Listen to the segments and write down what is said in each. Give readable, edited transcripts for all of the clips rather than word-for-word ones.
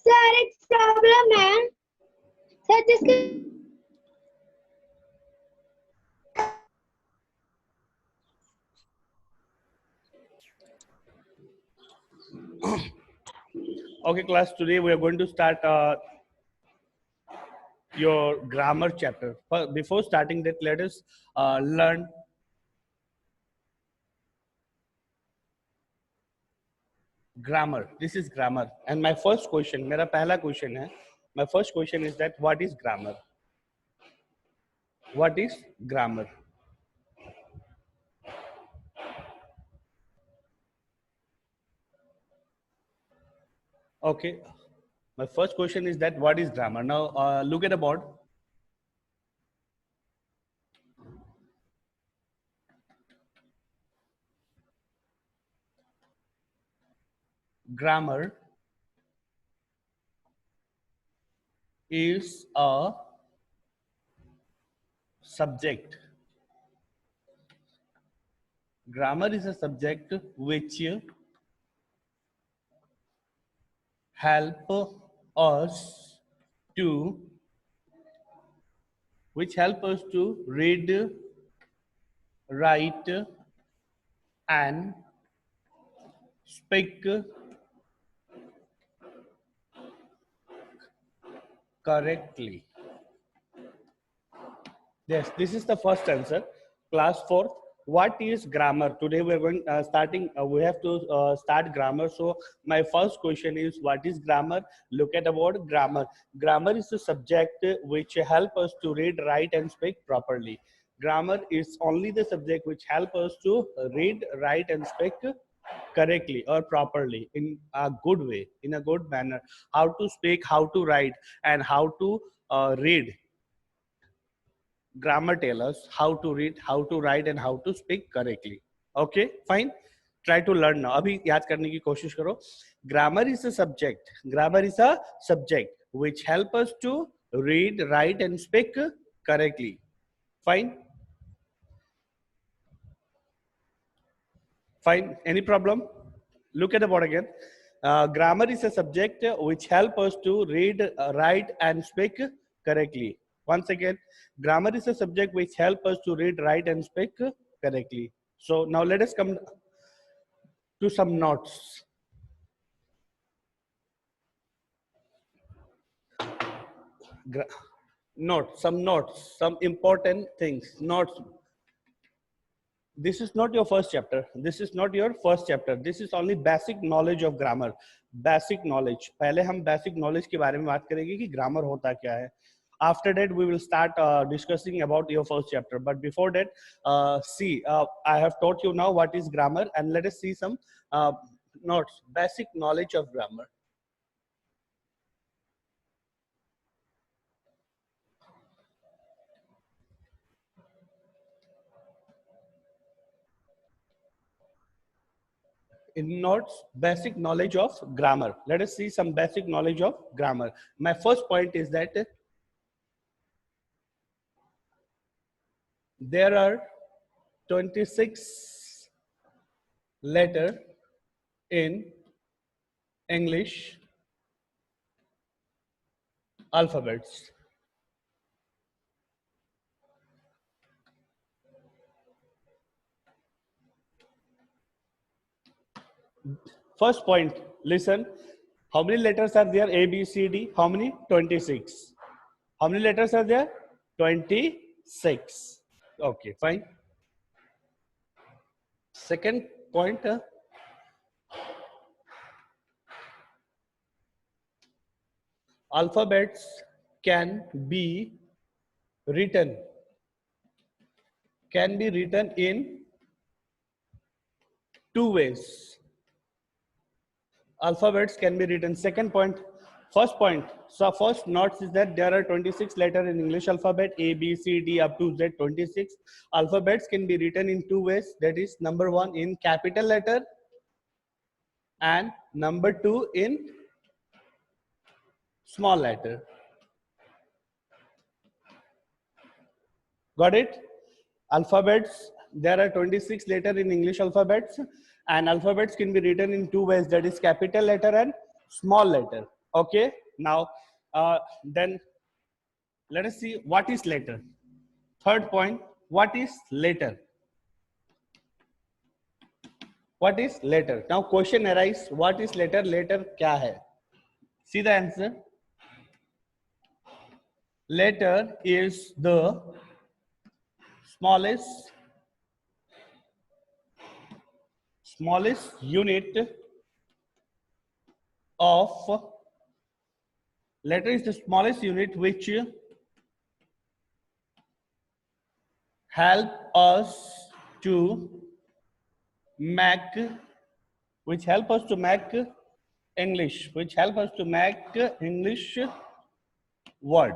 Sir एक problem है sir, जिसके Okay, class, today we are going to start your grammar chapter. But before starting that, let us learn grammar. This is grammar. And my first question, मेरा पहला question है, my first question is that what is grammar? What is grammar? Okay, my first question is that what is grammar? Now look at the board. Grammar is a subject. Grammar is a subject which help us to read, write and speak correctly. Yes, this is the first answer. Class 4. What is grammar? Today we are going we have to start grammar. So my first question is, what is grammar? Look at the word grammar. Grammar is a subject which help us to read, write and speak properly. Grammar is only the subject which help us to read, write and speak correctly or properly in a good way, in a good manner. How to speak, how to write and how to read. Grammar tell us how to read, how to write and how to speak correctly. Okay, fine. Try to learn now. अभी याद करने की कोशिश करो. Grammar is a subject. Grammar is a subject which help us to read, write and speak correctly. Fine. Fine. Any problem? Look at the board again. Grammar is a subject which help us to read, write and speak correctly. Once again, grammar is a subject which help us to read, write and speak correctly. So now let us come to some notes. Notes, some important things. Notes. This is not your first chapter. This is not your first chapter. This is only basic knowledge of grammar. Basic knowledge. पहले हम basic knowledge के बारे में बात करेंगे कि grammar होता क्या है. After that, we will start discussing about your first chapter. But before that, I have taught you now what is grammar, and let us see some notes. Basic knowledge of grammar. In notes, basic knowledge of grammar. Let us see some basic knowledge of grammar. My first point is that there are 26 letters in English alphabets. First point, listen. How many letters are there? A, B, C, D. How many? 26. How many letters are there? 26. Okay, fine. Second point, alphabets can be written in two ways. Alphabets can be written. Second point. First point. So first notes is that there are 26 letters in English alphabet, A, B, C, D up to Z, 26. Alphabets can be written in two ways. That is, number one in capital letter and number two in small letter. Got it? Alphabets, there are 26 letters in English alphabets, and alphabets can be written in two ways, that is capital letter and small letter. Okay, now then let us see what is letter. Third point, what is letter? What is letter? Now question arise, what is letter? Letter क्या है? See the answer. Letter is the smallest unit of letter is the smallest unit which help us to make English, which help us to make English word.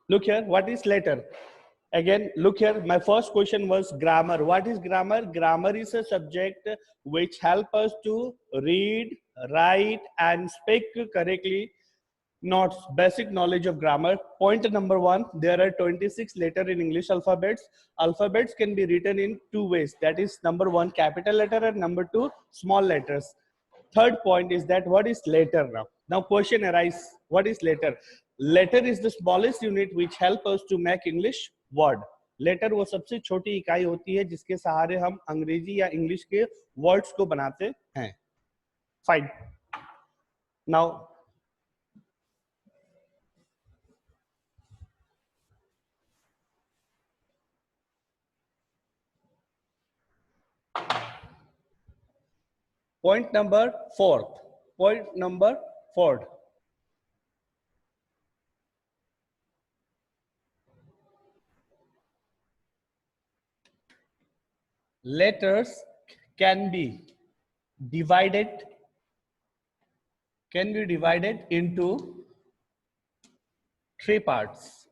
Look here, what is letter? Again, look here, my first question was grammar. What is grammar? Grammar is a subject which help us to read, write and speak correctly. Notes, basic knowledge of grammar. Point number one, there are 26 letters in English alphabets. Alphabets can be written in two ways. That is number one, capital letter, and number two, small letters. Third point is that what is letter now? Now question arises, what is letter? Letter is the smallest unit which help us to make English word. Letter वो सबसे छोटी इकाई होती है जिसके सहारे हम अंग्रेजी या इंग्लिश के वर्ड्स को बनाते हैं. Fine. Now point number fourth. Point number fourth. Letters can be divided into three parts.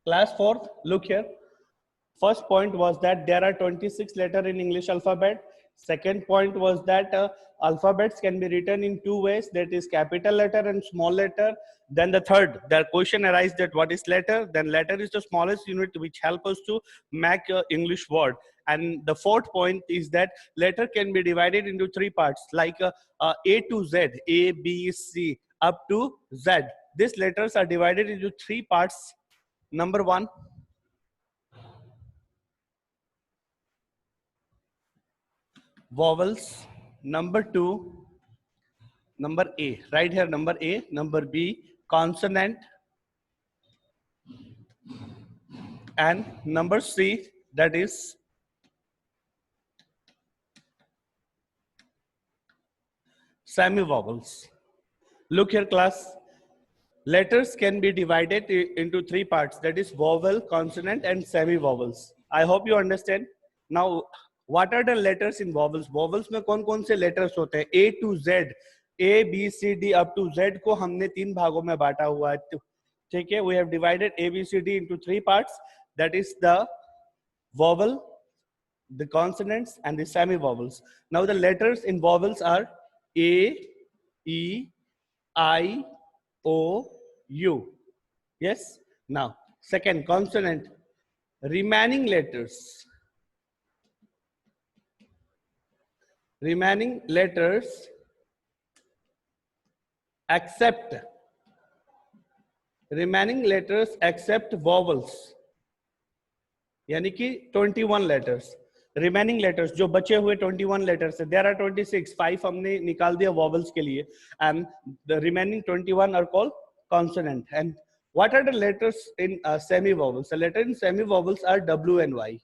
Class fourth, look here. First point was that there are 26 letters in English alphabet. Second point was that alphabets can be written in two ways, that is capital letter and small letter. Then the third, the question arises that what is letter? Then letter is the smallest unit which help us to make English word. And the fourth point is that letter can be divided into three parts, like A to Z, A, B, C, up to Z. These letters are divided into three parts. Number one, vowels. Number two, number A, right here, number A. Number B, consonant. And number C, that is semi-vowels. Look here, class. Letters can be divided into three parts, that is vowel, consonant and semi-vowels. I hope you understand. Now, what are the letters in vowels? Vowels में कौन-कौन से letters होते हैं? A to Z, A, B, C, D up to Z को हमने तीन भागों में बांटा हुआ है. ठीक है? We have divided A, B, C, D into three parts. That is the vowel, the consonants and the semi-vowels. Now the letters in vowels are A, E, I, O, U. Yes? Now, second, consonant. Remaining letters except vowels. यानी कि 21 letters. Remaining letters, जो बचे हुए 21 letters है, there are 26. 5 हमने निकाल दिया vowels के लिए, and the remaining 21 are called consonant. And what are the letters in semi-vowels? The letter in semi-vowels are W and Y.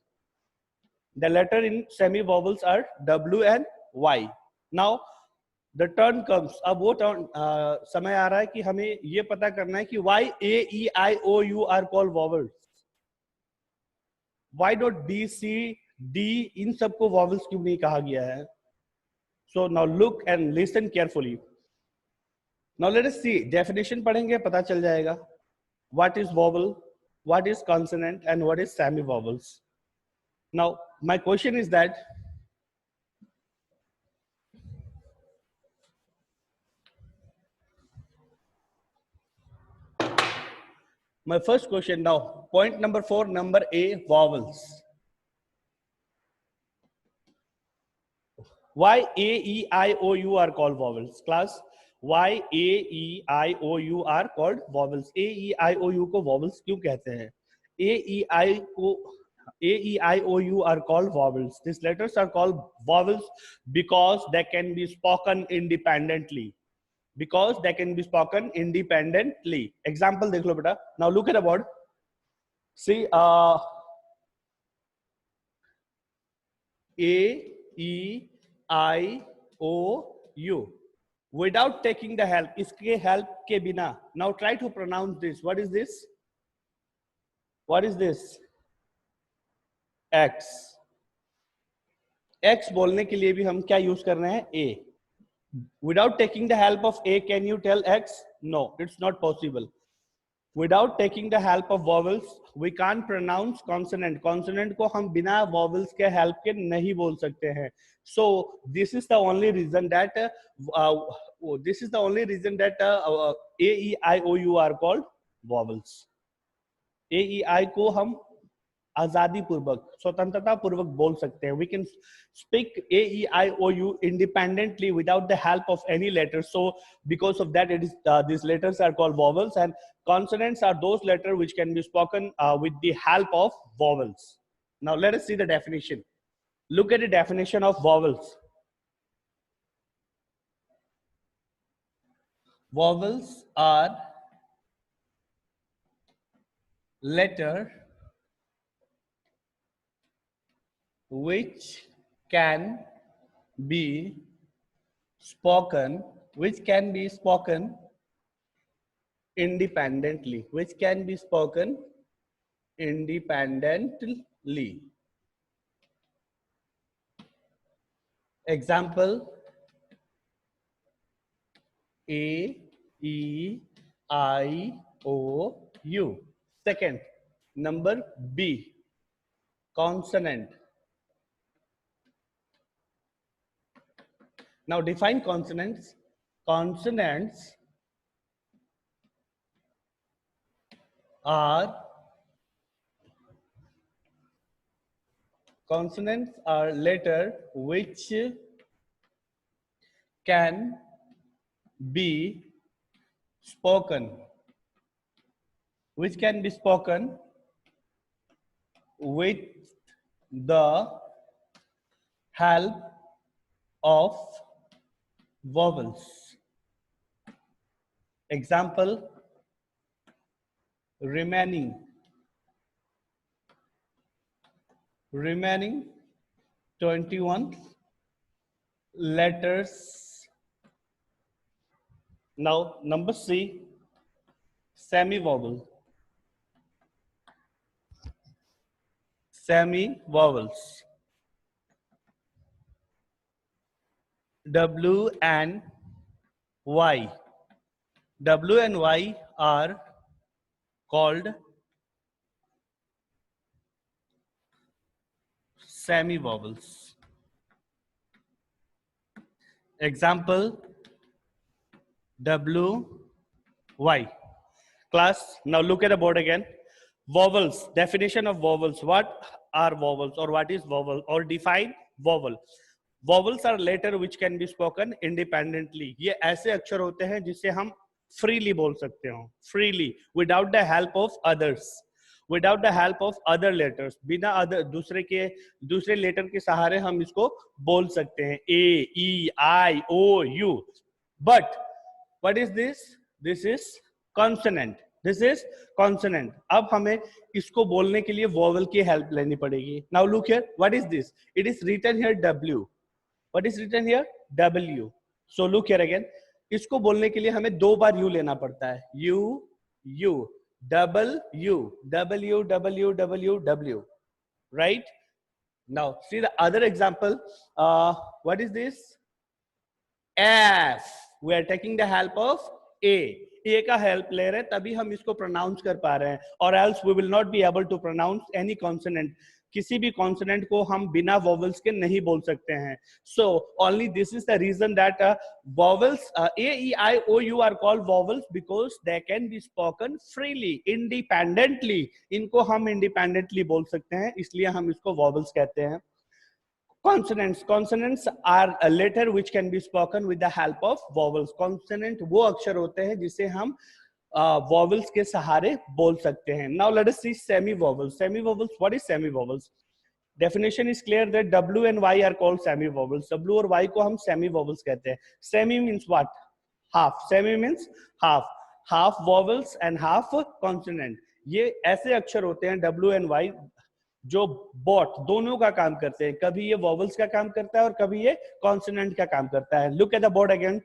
The letter in semi-vowels are W and Y. Now the turn comes. अब वो turn समय आ रहा है कि हमें ये पता करना है कि why A, E, I, O, U are called vowels. Why not B, C, D इन सबको vowels क्यों नहीं कहा गया है? So now look and listen carefully. Now let us see. Definition पढ़ेंगे, पता चल जाएगा. What is vowel? What is consonant? And what is semi-vowels? Now my question is that my first question now. Point number 4, number A, vowels. Why A, E, I, O, U are called vowels? Class, why A, E, I, O, U are called vowels? A, E, I, O, U को vowels क्यों कहते हैं? A, E, I को A, E, I, O, U are called vowels. These letters are called vowels because they can be spoken independently. Because they can be spoken independently. Example देख लो बेटा. Now look at the board. See, A, E, I, O, U. Without taking the help, इसके help के बिना. Now try to pronounce this. What is this? What is this? X. X बोलने के लिए भी हम क्या यूज कर रहे हैं? A. Without taking the help of A, can you tell X? No, it's not possible. Without taking the help of vowels, we can't pronounce consonant. Consonant को हम बिना vowels के help के नहीं बोल सकते हैं. So this is the only reason that A, E, I, O, U are called vowels. A, E, I को हम आजादी पूर्वक, स्वतंत्रता पूर्वक बोल सकते हैं. We can speak A, E, I, O, U independently without the help of any letters. So because of that, it is these letters are called vowels, and consonants are those letters which can be spoken with the help of vowels. Now let us see the definition. Look at the definition of vowels. Vowels are letter which can be spoken independently, Example: A, E, I, O, U. Second, number B, consonant. Now define consonants. Consonants are letter which can be spoken with the help of vowels. Example: remaining 21 letters. Now number C, semi-vowel. Semi-vowels. W and Y. W and Y are called semi-vowels. Example: W, Y. Class, now look at the board again. Vowels, definition of vowels. What are vowels, or what is vowel, or define vowel? Vowels are letter which can be spoken independently. ये ऐसे अक्षर होते हैं जिसे हम freely बोल सकते हो, freely, without the help of others, without the help of other letters. बिना दूसरे लेटर के सहारे हम इसको बोल सकते हैं. A, E, I, O, U. But what is this? This is consonant. This is consonant. अब हमें इसको बोलने के लिए vowel की help लेनी पड़ेगी. Now look here. What is this? It is written here W. What is written here? W. So look here again. इसको बोलने के लिए हमें दो बार U लेना पड़ता है. U, U, double U, W, W, W, W. Right? Now see the other example. What is this? F. We are taking the help of A. A का help ले रहे हैं तभी हम इसको pronounce कर पा रहे हैं. Or else we will not be able to pronounce any consonant. किसी भी consonant को हम बिना vowels के नहीं बोल सकते हैं. So only this is the reason that vowels A, E, I, O, U are called vowels because they can be spoken freely, independently. इनको हम independently बोल सकते हैं, इसलिए हम इसको vowels कहते हैं. Consonants are a letter which can be spoken with the help of vowels. Consonant वो अक्षर होते हैं जिसे हम vowels के सहारे बोल सकते हैं. Now let us see semi-vowels. Semi-vowels, what is semi-vowels? Definition is clear that W and Y are called semi-vowels. W और Y को हम semi-vowels कहते हैं. Semi means what? Half. Semi means half. Half vowels and half consonant. ये ऐसे अक्षर होते हैं W and Y जो बोथ दोनों का काम करते हैं. कभी ये vowels का काम करता है और कभी ये consonant का काम करता है. Look at the board again.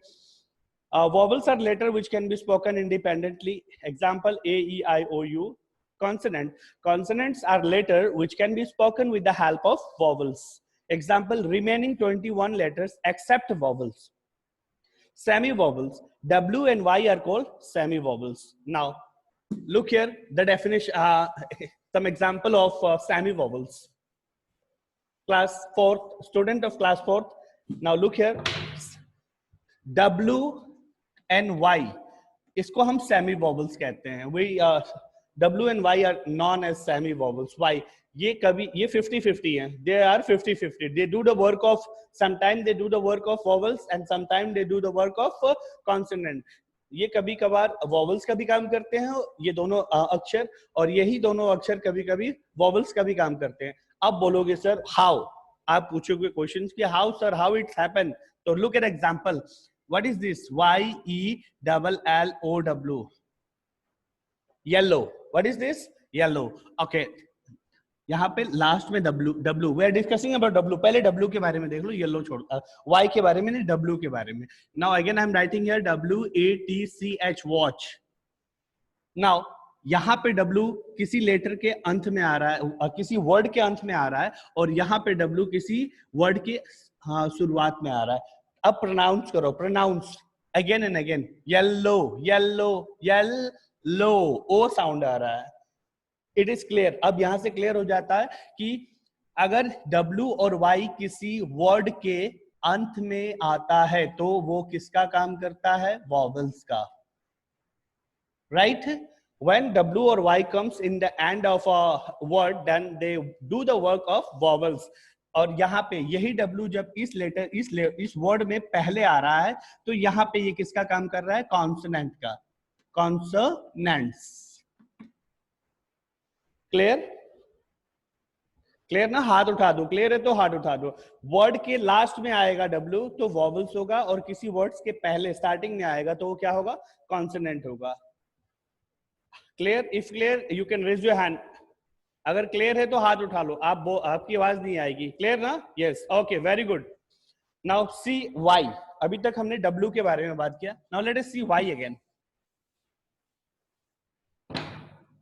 Vowels are letter which can be spoken independently. Example A, E, I, O, U. Consonants are letter which can be spoken with the help of vowels. Example, remaining 21 letters except vowels. Semi-vowels, W and Y are called semi-vowels. Now, look here, the definition, some example of semi-vowels. Class 4th, student of class 4th. Now look here, W and Y, इसको हम semi-vowels कहते हैं. We W and Y are known as semi-vowels. Why? ये कभी ये 50-50 हैं. They are 50-50. They do the work of, sometimes they do the work of vowels and sometimes they do the work of consonant. ये कभी कभार vowels का भी काम करते हैं ये दोनों अक्षर, और यही दोनों अक्षर कभी कभी vowels का भी काम करते हैं. अब बोलोगे सर how? आप पूछोगे क्वेश्चंस कि how sir, how it's happened? तो look at example. What is this? Y-E-L-L-O-W. Yellow. What is this? Yellow. Okay. यहाँ पे लास्ट में W. We are discussing about W. पहले W के बारे में देख लो, yellow छोड़, Y के बारे में नहीं, W के बारे में. Now again I am writing here W-A-T-C-H, watch. Now यहाँ पे W किसी लेटर के अंत में आ रहा है, किसी वर्ड के अंत में आ रहा है, और यहाँ पे W किसी वर्ड के शुरुआत में आ रहा है. अब प्रोनाउंस करो, pronounce again and again. Yellow, yellow, yellow, O sound आ रहा है. It is clear. अब यहां से क्लियर हो जाता है कि अगर W और Y किसी वर्ड के अंत में आता है तो वो किसका काम करता है? वॉवल्स का. Right? When W or Y comes in the end of a word, then they do the work of vowels. और यहाँ पे यही W जब इस लेटर इस वर्ड में पहले आ रहा है तो यहाँ पे ये किसका काम कर रहा है? कॉन्सोनेंट का. कॉन्सोनेंट्स. क्लियर? क्लियर ना? हाथ उठा दो. क्लियर है तो हाथ उठा दो. वर्ड के लास्ट में आएगा W तो वॉवल्स होगा, और किसी वर्ड्स के पहले स्टार्टिंग में आएगा तो वो क्या होगा? कॉन्सोनेंट होगा. Clear? If clear you can raise your hand. अगर क्लियर है तो हाथ उठा लो. आपकी आवाज नहीं आएगी. क्लियर ना? Yes. Okay, very good. Now see Y. अभी तक हमने W के बारे में बात किया. Now let us see Y again.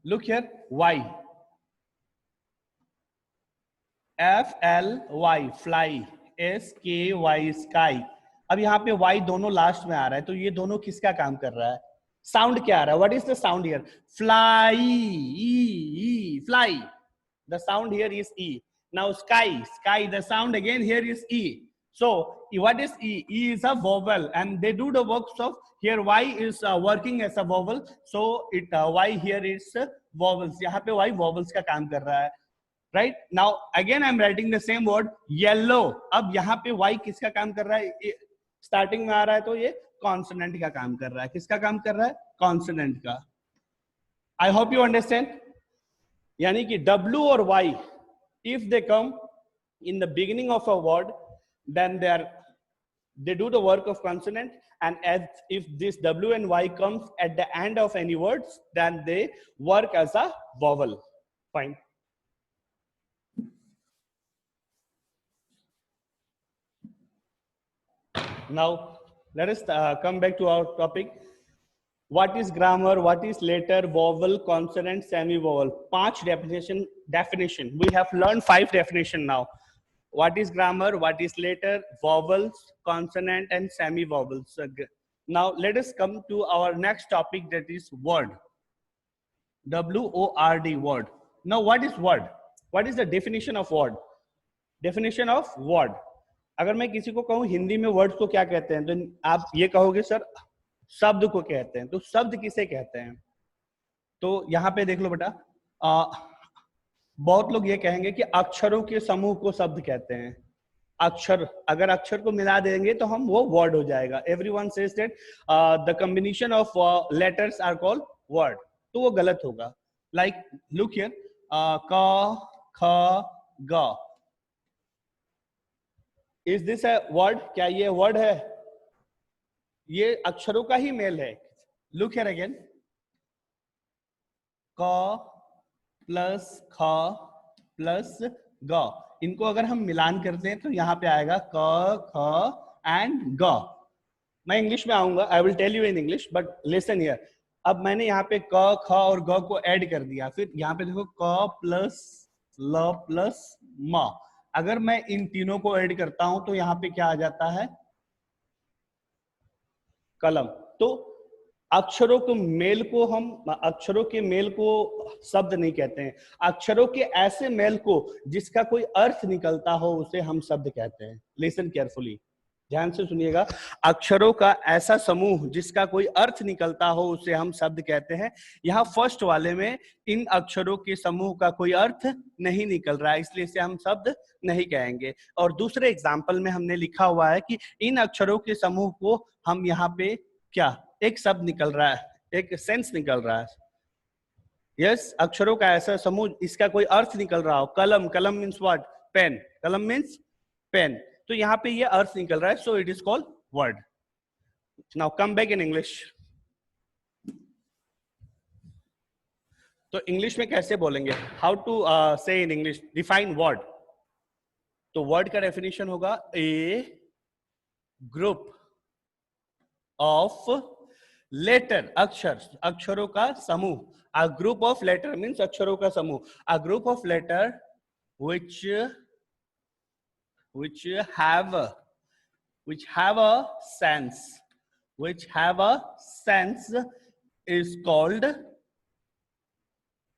Look here, Y. FLY, fly. SKY, sky. अब यहाँ पे Y दोनों लास्ट में आ रहा है तो ये दोनों किसका काम कर रहा है? साउंड क्या आ रहा है? What is the sound here? Fly. Fly. The sound here is E. Now sky. Sky. The sound again here is E. So what is E? E is a vowel, and they do the works of here. Y is working as a vowel, so it Y here is vowels. यहाँ पे Y vowels का काम कर रहा है. Right? Now again I am writing the same word yellow. अब यहाँ पे Y किसका काम कर रहा है? स्टार्टिंग में आ रहा है तो ये कॉन्सोनेंट का काम कर रहा है. किसका काम कर रहा है? कॉन्सोनेंट का. I hope you understand. यानी कि W और Y, if they come in the beginning of a word, then they do the work of consonant, and as if this W and Y comes at the end of any words, then they work as a vowel. Fine. Now let us come back to our topic. What is grammar? What is letter, vowel, consonant, semi-vowel? 5 definition. We have learned 5 definition now. What is grammar? What is letter, vowels, consonant, and semi-vowels? Now let us come to our next topic, that is word. W-O-R-D, word. Now what is word? What is the definition of word? Definition of word. अगर मैं किसी को कहूँ हिंदी में words को क्या कहते हैं, तो आप ये कहोगे सर शब्द को कहते हैं. तो शब्द किसे कहते हैं? तो यहाँ पे देख लो बेटा, बहुत लोग ये कहेंगे कि अक्षरों के समूह को शब्द कहते हैं. अक्षर, अगर अक्षर को मिला देंगे तो हम वो वर्ड हो जाएगा. Everyone says that the combination of letters are called word, तो वो गलत होगा. लाइक लुक हियर, क ख ग, इज दिस अ वर्ड? क्या ये वर्ड है? ये अक्षरों का ही मेल है. लुक हियर अगेन, क प्लस ख प्लस ग, इनको अगर हम मिलान करते हैं तो यहाँ पे आएगा क ख एंड ग. मैं इंग्लिश में आऊंगा, I will tell you in English, but listen here. अब मैंने यहाँ पे क ख और ग को ऐड कर दिया, फिर यहाँ पे देखो क प्लस ल प्लस म. अगर मैं इन तीनों को ऐड करता हूं तो यहाँ पे क्या आ जाता है? कलम. तो अक्षरों के मेल को हम, अक्षरों के मेल को शब्द नहीं कहते हैं. अक्षरों के ऐसे मेल को जिसका कोई अर्थ निकलता हो उसे हम शब्द कहते हैं. लिसन केयरफुली, ध्यान से सुनिएगा. अक्षरों का ऐसा समूह जिसका कोई अर्थ निकलता हो उसे हम शब्द कहते हैं. यहाँ फर्स्ट वाले में इन अक्षरों के समूह का कोई अर्थ नहीं निकल रहा है, इसलिए इसे हम शब्द नहीं कहेंगे. और दूसरे एग्जाम्पल में हमने लिखा हुआ है कि इन अक्षरों के समूह को हम यहाँ पे क्या, एक शब्द निकल रहा है, एक सेंस निकल रहा है. यस, अक्षरों का ऐसा समूह इसका कोई अर्थ निकल रहा हो. Kalam, kalam means what? Pen. Kalam means pen. तो यहाँ पे ये अर्थ निकल रहा है, so it is called word. Now come back in English. तो इंग्लिश में कैसे बोलेंगे? How to say in English define word? तो वर्ड का डेफिनेशन होगा ए ग्रुप ऑफ लेटर, अक्षर, अक्षरों का समूह. A group of letter means अक्षरों का समूह. A group of letter which have a sense, is called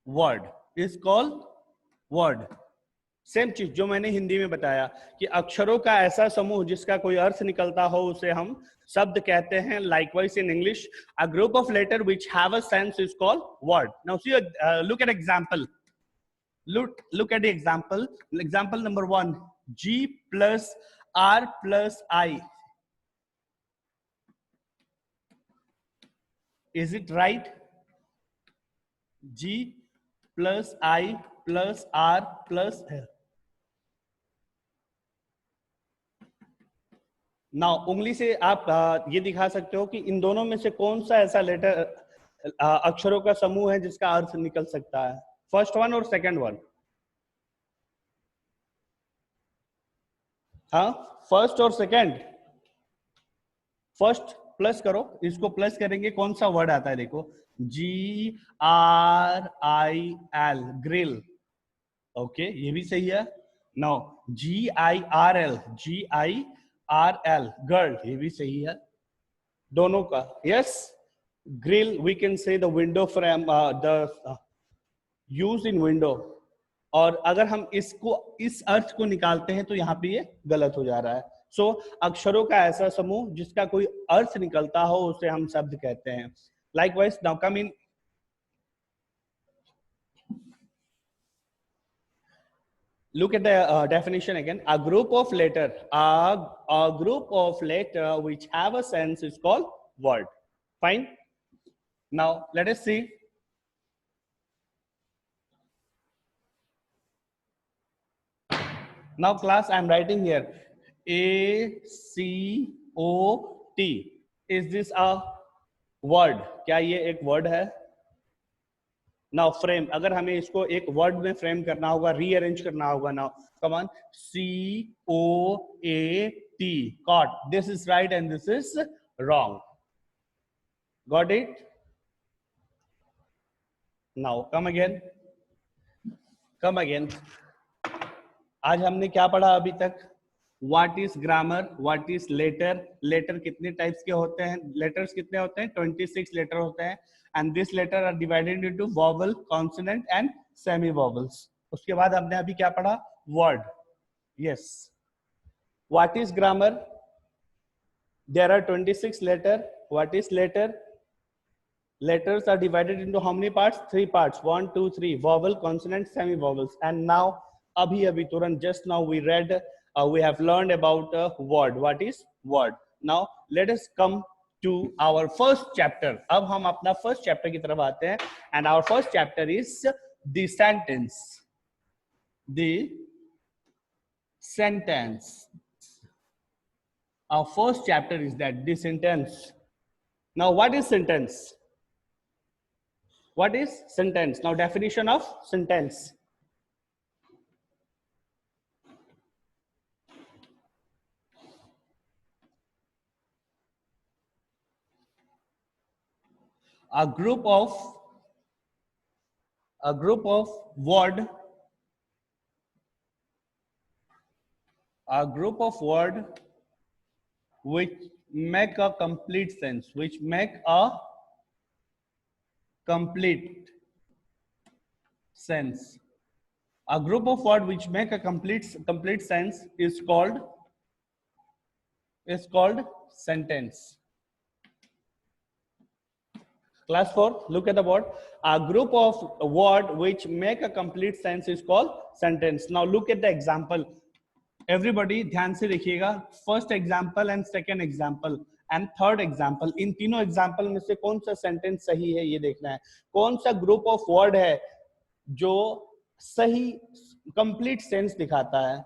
word, is called word. Same चीज जो मैंने हिंदी में बताया कि अक्षरों का ऐसा समूह जिसका कोई अर्थ निकलता हो उसे हम शब्द कहते हैं. Likewise in English, a group of letter which have a sense is called word. Now see, look at example. Look at the example. Example number 1, G plus R plus I. Is it right? G plus I plus R plus L. Now उंगली से आप ये दिखा सकते हो कि इन दोनों में से कौन सा ऐसा लेटर, अक्षरों का समूह है जिसका अर्थ निकल सकता है. फर्स्ट वन और सेकंड वन? हाँ, फर्स्ट और सेकंड. फर्स्ट प्लस करो, इसको प्लस करेंगे कौन सा वर्ड आता है? देखो, GRIL, ग्रिल. ओके, ये भी सही है. नो, GIRL, गर्ल, ये भी सही है दोनों का. Yes, grill we can say the window frame, the use in window. और अगर हम इसको, इस अर्थ को निकालते हैं तो यहाँ पे ये गलत हो जा रहा है. सो अक्षरों का ऐसा समूह जिसका कोई अर्थ निकलता हो उसे हम शब्द कहते हैं. Likewise, now come in. Look at the definition again. A group of letter, a group of letter which have a sense is called word. Fine. Now let us see. Now class, I am writing here ACOT. Is this a word? क्या ये एक word है? Now frame, अगर हमें इसको एक word में frame करना होगा, रीअरेंज करना होगा. Now come on, COAT, caught. This is right and this is wrong. Got it? Now come again. आज हमने क्या पढ़ा अभी तक? What is grammar, what is letter, letter कितने टाइप्स के होते हैं, लेटर्स कितने होते हैं? 26 लेटर होते हैं. And this letter are divided into vowel, consonant and semi vowels. उसके बाद हमने अभी क्या पढ़ा? Word. Yes. What is grammar? There are 26 letter. What is letter? Letters are divided into how many parts? 3 parts. 1, 2, 3. Vowel, consonant, semi vowels. And now, अभी तुरंत, just now we read we have learned about word. What is word? Now let us come to our first chapter. अब हम अपना first chapter की तरफ आते हैं, and our first chapter is the sentence. The sentence. Our first chapter is that, the sentence. Now what is sentence? What is sentence? Now definition of sentence. A group of word, which make a complete sense, which make a complete sense. A group of words which make a complete sense is called sentence. Class 4, look at the board. A group of words which make a complete sense is called sentence. Now look at the example. Everybody ध्यान से देखिएगा. First example and second example and third example. इन तीनों example में से कौन सा sentence सही है ये देखना है. कौन सा group of word है जो सही complete sense दिखाता है.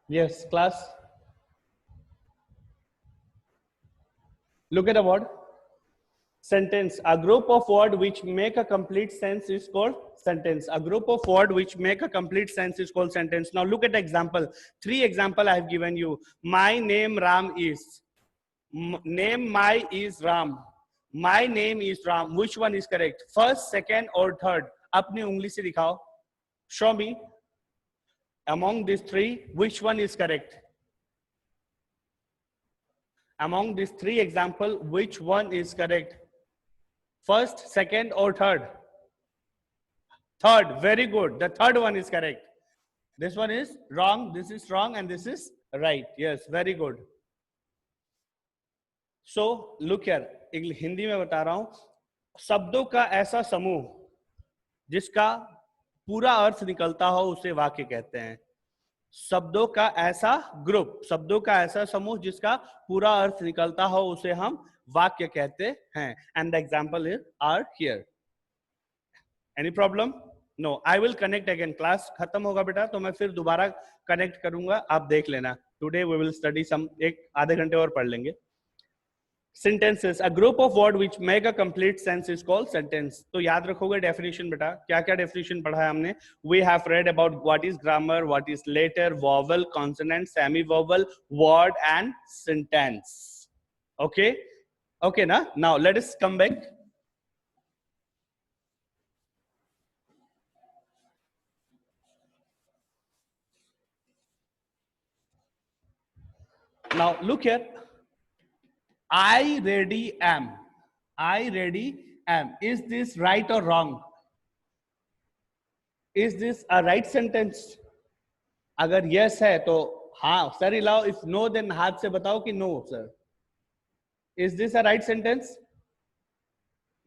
Yes, class. Look at the word. Sentence. A group of words which make a complete sense is called sentence. A group of words which make a complete sense is called sentence. Now look at the example. 3 example I have given you. My name Ram is. Name my is Ram. My name is Ram. Which one is correct? First, second or third? अपनी उंगली से दिखाओ. Show me. Among these 3, which one is correct? Among these 3 examples, which one is correct? First, second or third? Third, very good. The third one is correct. This one is wrong, this is wrong, and this is right. Yes, very good. So, look here. Hindi में बता रहा हूं. शब्दों का ऐसा समूह जिसका पूरा अर्थ निकलता हो उसे वाक्य कहते हैं. शब्दों का ऐसा ग्रुप, शब्दों का ऐसा समूह जिसका पूरा अर्थ निकलता हो उसे हम वाक्य कहते हैं. And the example is are here. Any problem? No. I will connect again. Class खत्म होगा बेटा तो मैं फिर दोबारा कनेक्ट करूंगा, आप देख लेना. Today we will study some, एक आधे घंटे और पढ़ लेंगे. Sentences. A group of words which make a complete sense is called sentence. तो याद रखोगे definition बेटा. क्या क्या definition पढ़ा है हमने? We have read about what is grammar, what is letter, vowel, consonant, semi-vowel, word, and sentence. Okay? Okay, na? Now let us come back. Now look here. I ready am. I ready am. Is this right or wrong? Is this a right sentence? अगर yes है तो हाँ sir हिलाओ. If no then हाथ से बताओ कि no sir. Is this a right sentence?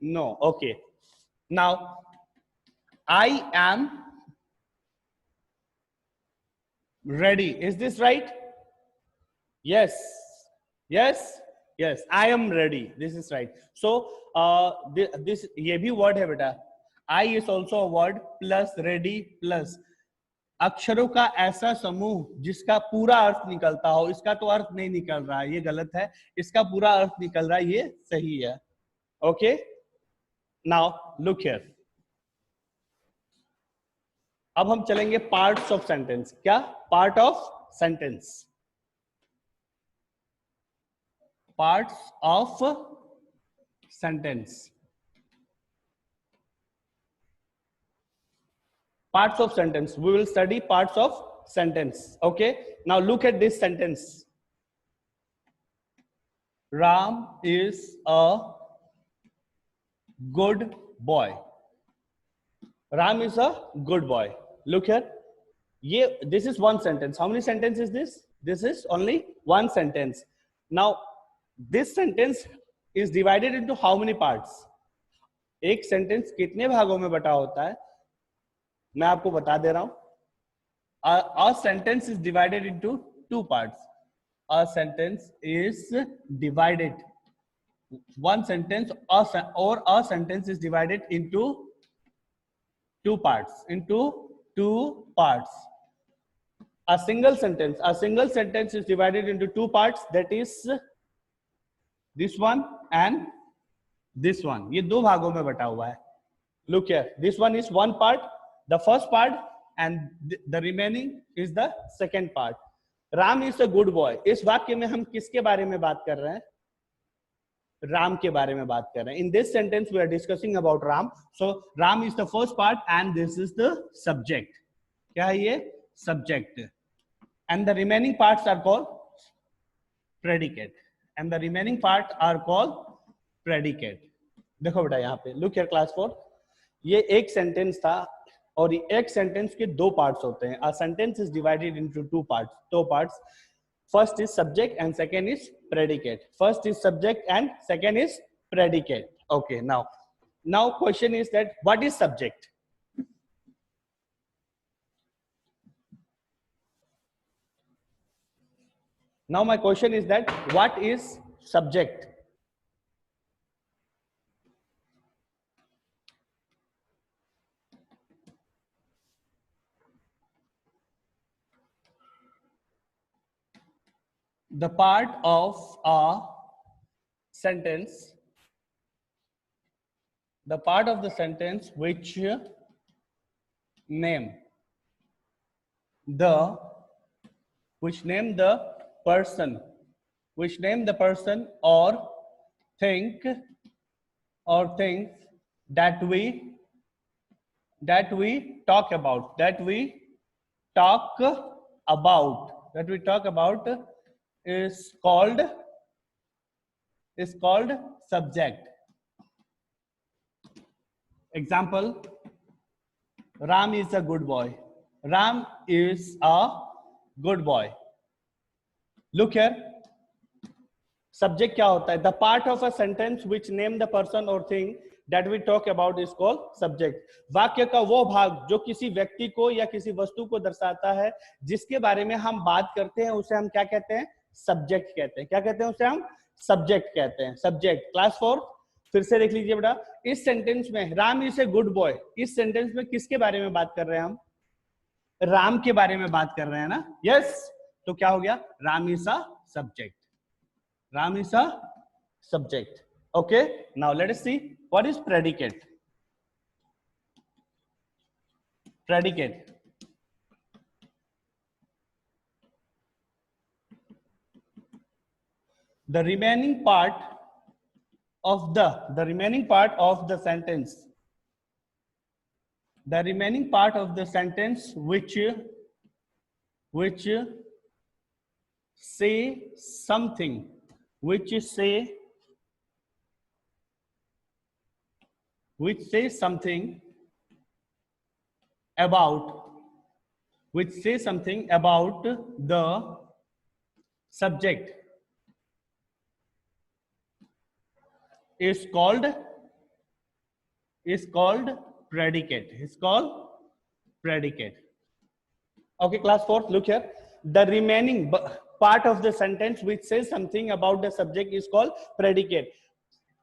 No. Okay. Now I am ready. Is this right? Yes. Yes. Yes, I am ready. This is right. So this ये भी word है बेटा. I is also a word plus ready plus अक्षरों का ऐसा समूह जिसका पूरा अर्थ निकलता हो. इसका तो अर्थ नहीं निकल रहा है, ये गलत है. इसका पूरा अर्थ निकल रहा है, ये सही है. ओके. Now look here. अब हम चलेंगे पार्ट्स ऑफ सेंटेंस. क्या? Part of sentence. Parts of sentence. Parts of sentence. We will study parts of sentence. Okay. Now look at this sentence. Ram is a good boy. Ram is a good boy. Look here. This is one sentence. How many sentences is this? This is only one sentence. Now, this sentence is divided into how many parts? एक sentence कितने भागों में बटा होता है? मैं आपको बता दे रहा हूं. A sentence is divided into two parts. A sentence is divided. One sentence or a sentence is divided into two parts. A single sentence is divided into two parts. That is this one and this one. ये दो भागों में बटा हुआ है. Look here. This one is one part, the first part, and the remaining is the second part. Ram is a good boy. इस वाक्य में हम किसके बारे में बात कर रहे हैं? राम के बारे में बात कर रहे हैं. In this sentence we are discussing about Ram. So Ram is the first part and this is the subject. क्या है ये? Subject. And the remaining parts are called predicate. And the remaining parts are called predicate. देखो बेटा यहाँ पे. Look here class 4. ये एक sentence था और एक सेंटेंस के दो पार्ट्स होते हैं. A sentence is divided into two parts. First is subject and second is predicate. First is subject and second is predicate. Okay, now question is that what is subject? Now my question is that what is subject? The part of a sentence, which name the person or things that we talk about is called subject. Example, Ram is a good boy. Ram is a good boy. Look here. Subject क्या होता है? The part of a sentence which name the person or thing that we talk about is called subject. वाक्य का वो भाग जो किसी व्यक्ति को या किसी वस्तु को दर्शाता है जिसके बारे में हम बात करते हैं उसे हम क्या कहते हैं? सब्जेक्ट कहते हैं. क्या कहते हैं? उसे हम सब्जेक्ट कहते हैं. सब्जेक्ट. क्लास 4 फिर से देख लीजिए बेटा. इस सेंटेंस में Ram is a good boy. इस सेंटेंस में किसके बारे में बात कर रहे हैं हम? राम के बारे में बात कर रहे हैं ना. यस. तो क्या हो गया? Ram is a subject. Ram is a subject. Okay, now let us see what is predicate. Predicate. The remaining part of the sentence. The remaining part of the sentence which say something. Which say something about the subject is called predicate. Okay, class 4, look here. The remaining part of the sentence which says something about the subject is called predicate.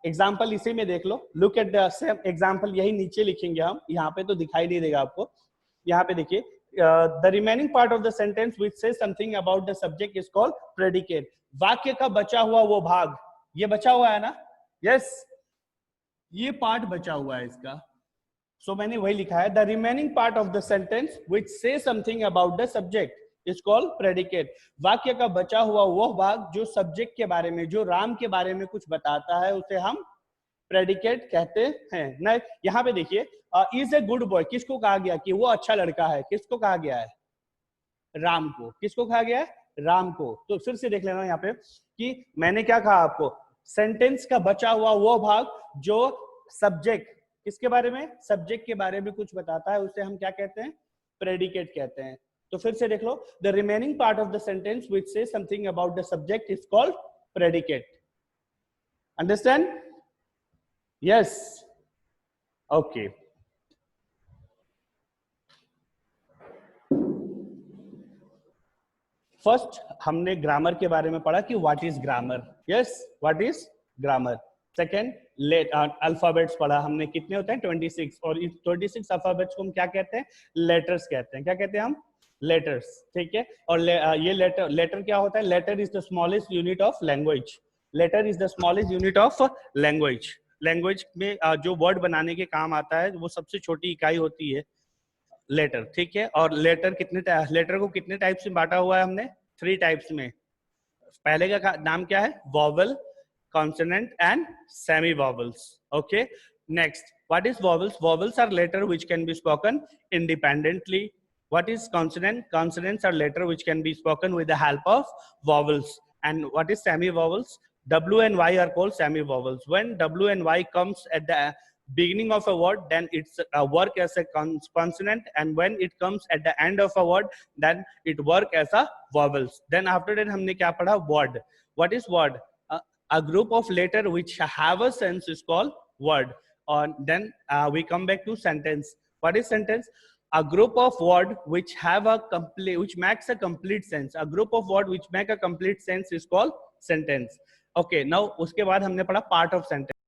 Example इसी में देख लो. Look at the same example. यही नीचे लिखेंगे हम. यहाँ पे तो दिखाई नहीं देगा आपको. यहाँ पे देखिए. The remaining part of the sentence which says something about the subject is called predicate. वाक्य का बचा हुआ वो भाग. ये बचा हुआ है ना? Yes. ये पार्ट बचा हुआ है इसका. So मैंने वही लिखा है. The remaining part of the sentence which says something about the subject is called predicate. वाक्य का बचा हुआ वो भाग जो सब्जेक्ट के बारे में, जो राम के बारे में कुछ बताता है उसे हम predicate कहते हैं ना. यहाँ पे देखिए, is a good boy किसको कहा गया कि वो अच्छा लड़का है? किसको कहा गया है? राम को. किसको कहा गया है? राम को. तो फिर से देख लेना यहाँ पे कि मैंने क्या कहा आपको. सेंटेंस का बचा हुआ वो भाग जो सब्जेक्ट, किसके बारे में, सब्जेक्ट के बारे में कुछ बताता है, उसे हम क्या कहते हैं, प्रेडिकेट कहते हैं। तो फिर से देख लो, the remaining part of the sentence which say something about the subject is called predicate. Understand? Yes, okay. First हमने ग्रामर के बारे में पढ़ा कि what is grammar. Yes, what is grammar. Second, alphabets पढ़ा हमने, कितने होते हैं, 26, और इस 26 अल्फाबेट्स को हम क्या कहते हैं, लेटर्स कहते हैं। क्या कहते हैं हम, लेटर्स, ठीक है। और ये लेटर क्या होता है, letter is the smallest unit of language. Letter is the smallest unit of language. Language में जो वर्ड बनाने के काम आता है वो सबसे छोटी इकाई होती है लेटर, ठीक है। और लेटर लेटर को कितने टाइप्स में बांटा हुआ है हमने, 3 टाइप्स में। पहले का नाम क्या है, vowel, consonant and semi vowels. Okay, next, what is vowels? Vowels are letter which can be spoken independently. What is consonant? Consonants are letter which can be spoken with the help of vowels. And what is semi-vowels? W and Y are called semi-vowels. When W and Y comes at the beginning of a word, then it's work as a consonant, and when it comes at the end of a word, then it work as a vowels. Then after that हमने क्या पढ़ा, word. What is word? A group of letter which have a sense is called word. Then we come back to sentence. What is sentence? A group of word which have a complete, which makes a complete sense. A group of word which make a complete sense is called sentence. Okay, now उसके बाद हमने पढ़ा part of sentence.